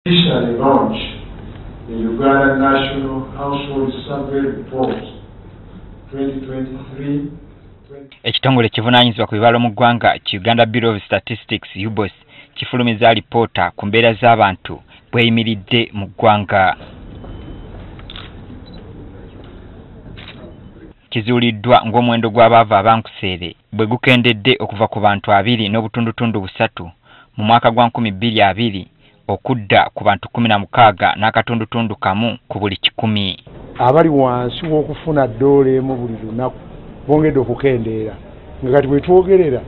Officially launch the Uganda National Household Survey Report 2023. Ekitongole kivunaanyizibwa ku bibalo mu ggwanga ki Uganda Bureau of Statistics UBOS kifulumiza alipoota ku mbeera z'abantu bweyimiridde mu ggwanga. Kizuuliddwa ng'omuwendo gw'abaava abankuseere bwe gukendedde okuva ku bantu 2.3 mu mwaka gwa 2020 okudda ku bantu 16 n'akatundutundu kamu ku buli 100. Abali wansi w'okufuna doole mu buli lunaku bongedde okukendeera nga kati bwe twogerera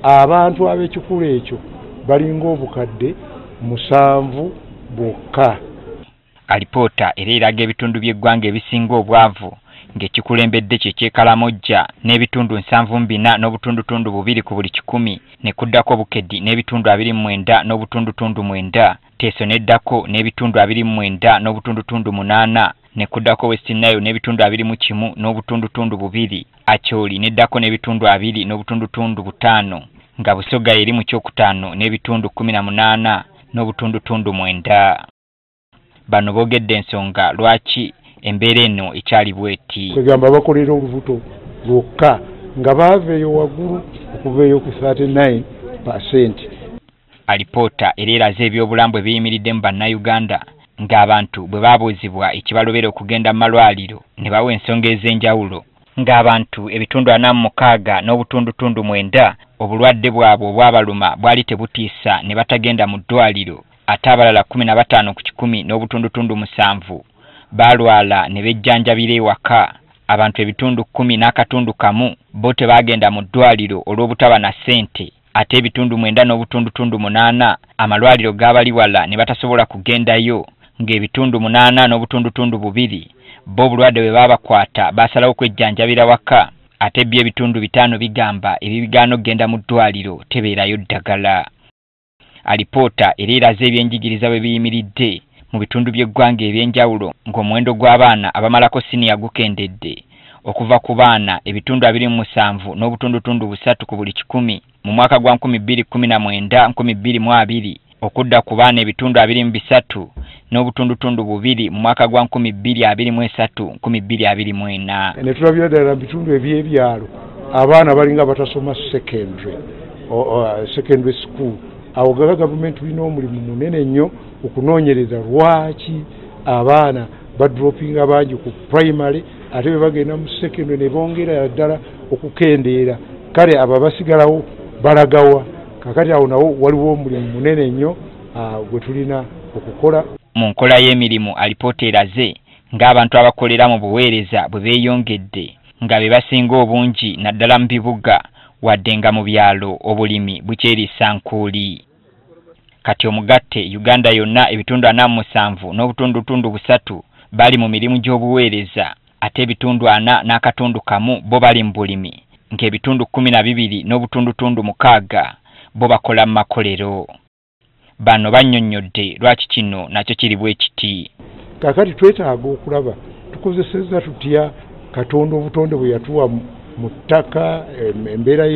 abantu ab'ekikulu ekyo balinga obukadde 7 bokka. Alipoota era eraga ebitundu by'eggwanga ebisinga obwavu ng'ekikulembedde kye ky'Ekalamojja n'ebitundu 74.2 ku buli 100 ne kuddako Bukeddi n'ebitundu 29 n'obutundutundu 9, Teso n'eddako n'ebitundu 29 8 ne kuddako West Nile n'ebitundu 21 n'obutundutundu 2, Acholi n'eddako n'ebitundu 2 n'obutundutundu 5, nga Busoga eri mu kyokutaano n'ebitundu 18 n'obutundutundu 9. Bano boogedde ensonga lwaki embeera eno ekyali bweti. Kwegamba bakolera olubuto lwokka nga baaveeyo waggulu okuveeyo ku 39%. Alipoota era eraze ebyobulamu bwe biyimiridde mu bannayuganda ng'abantu bwe baabuuzibwa ekibalobera okugenda mu malwaliro ne bawa ensonga ez'enjawulo ng'abantu ebitundu 46 n'obutundutundu 9 obulwadde bwabwe obwabaluma bwali tebutiisa ne batagenda mu ddwaliro, ate abalala 15 ku 10 n'obutundutundu 7 balwala ne bejjanjabira ewaka. Abantu ebitundu 10 n'akatundu kamu bo tebaagenda mu ddwaliro olw'obutaba na ssente, ate ebitundu 9 n'obutundutundu 8 amalwaliro g'abali wala ne batasobola kugendayo, ng'ebitundu 8 n'obutundutundu 2 bo obulwadde bwe baabakwata baasalawo kwejjanjabira waka, ate byo ebitundu 5 bigamba ebibigaana okugenda mu ddwaliro tebeerayo ddagala. Alipoota era eraze ebyenjigiriza bwe biyimiridde mu bitundu by'eggwanga eby'enjawulo ng'omuwendo gw'abaana abamalako siniya gukendedde okuva ku baana ebitundu 27 n'obutundutundu 3 ku buli 100 mu mwaka gwa 2019-2020 okudda ku baana ebitundu 23 n'obutundutundu 2 mu mwaka gwa 2023-2024. Ne tulabira ddala mu bitundu eby'ebyalo abaana balinga batasoma secondary school. Awo gavumenti tulina omulimu munene nnyo okunoonyereza lwaki abaana badropinga bangi ku primary ate bagenda mu secondary ne bongera ddala okukendeera. Kale abo basigalawo balagawa. Kakati awo nawo waliwo omulimu munene nnyo gwe tulina okukola. Mu nkola y'emirimu alipoota eraze ng'abantu abakolera mu buweereza bwe beeyongedde nga be basinga obungi naddala mu bibuga wadde nga mu byalo obulimi bukyeriisa nkuuli. Kati omugatte Uganda yonna ebitundu 47 n'obutundutundu 3 bali mu mirimu gy'obuweereza, ate ebitundu 4 n'akatundu kamu bo bali mu bulimi, ng'ebitundu 12 n'obutundutundu 6 bo bakola mu makolero. Bano bannyonnyodde lwaki kino nakyo kiri bwe kiti. Kakati twetaaga okulaba tukozesezza tutya Katonda obutonde bwe yatuwa mu ttaka, embeera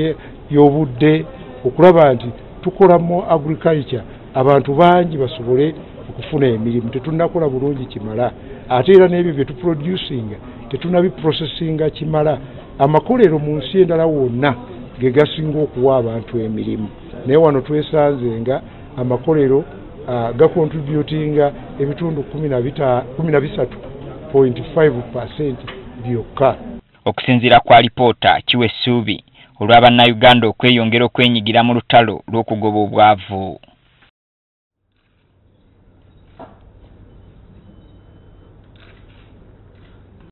y'obudde, okulaba nti tukola mu agriculture abantu bangi basobole okufuna emirimu. Tetunnakola bulungi kimala, ate era n'ebyo bye tuproducinga tetunnabiprocessinga kimala. Amakolero mu nsi endala wonna ge gasinga okuwa abantu emirimu, naye wano twesanze nga amakolero gakontributinga ebitundu 13.5% byokka. Okusinziira kwa alipoota kiwa essuubi olw'Abannayuganda okweyongera okwenyigira mu lutalo lw'okugoba obwavu.